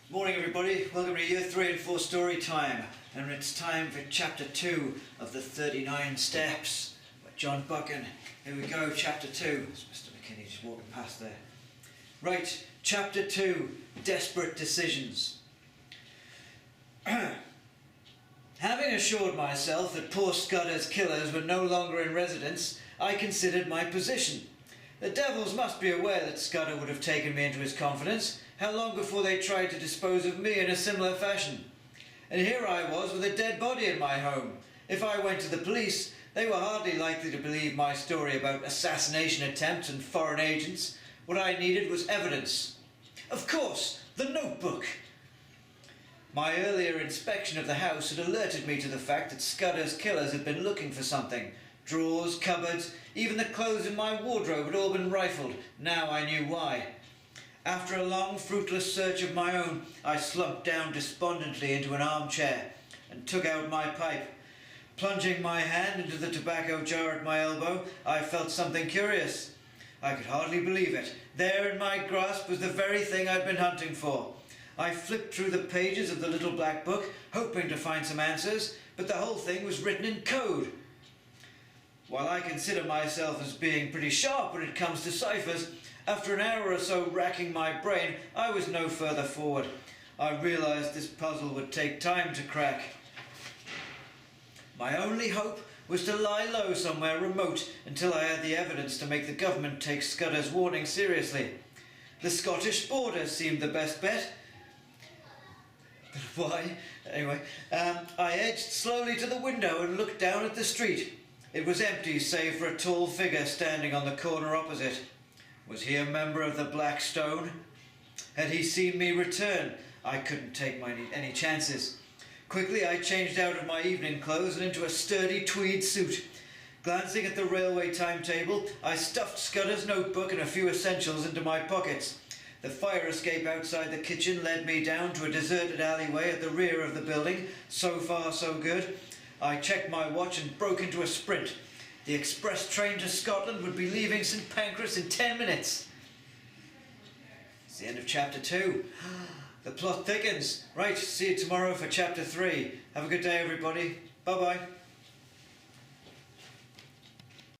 Morning everybody, welcome to Year 3 and 4 story time, and it's time for Chapter 2 of the 39 Steps by John Buchan. Here we go, Chapter 2. It's Mr. McKinney just walking past there. Right, Chapter 2, Desperate Decisions. Having assured myself that poor Scudder's killers were no longer in residence, I considered my position. The devils must be aware that Scudder would have taken me into his confidence. How long before they tried to dispose of me in a similar fashion? And here I was with a dead body in my home. If I went to the police, they were hardly likely to believe my story about assassination attempts and foreign agents. What I needed was evidence. Of course, the notebook. My earlier inspection of the house had alerted me to the fact that Scudder's killers had been looking for something. Drawers, cupboards, even the clothes in my wardrobe had all been rifled. Now I knew why. After a long, fruitless search of my own, I slumped down despondently into an armchair and took out my pipe. Plunging my hand into the tobacco jar at my elbow, I felt something curious. I could hardly believe it. There in my grasp was the very thing I'd been hunting for. I flipped through the pages of the little black book, hoping to find some answers, but the whole thing was written in code. While I consider myself as being pretty sharp when it comes to ciphers, after an hour or so racking my brain, I was no further forward. I realized this puzzle would take time to crack. My only hope was to lie low somewhere remote until I had the evidence to make the government take Scudder's warning seriously. The Scottish border seemed the best bet. Why? Anyway, I edged slowly to the window and looked down at the street. It was empty save for a tall figure standing on the corner opposite. Was he a member of the Black Stone? Had he seen me return? I couldn't take any chances. Quickly I changed out of my evening clothes and into a sturdy tweed suit. Glancing at the railway timetable, I stuffed Scudder's notebook and a few essentials into my pockets. The fire escape outside the kitchen led me down to a deserted alleyway at the rear of the building. So far, so good. I checked my watch and broke into a sprint. The express train to Scotland would be leaving St Pancras in 10 minutes. It's the end of Chapter 2. The plot thickens. Right, see you tomorrow for Chapter 3. Have a good day, everybody. Bye-bye.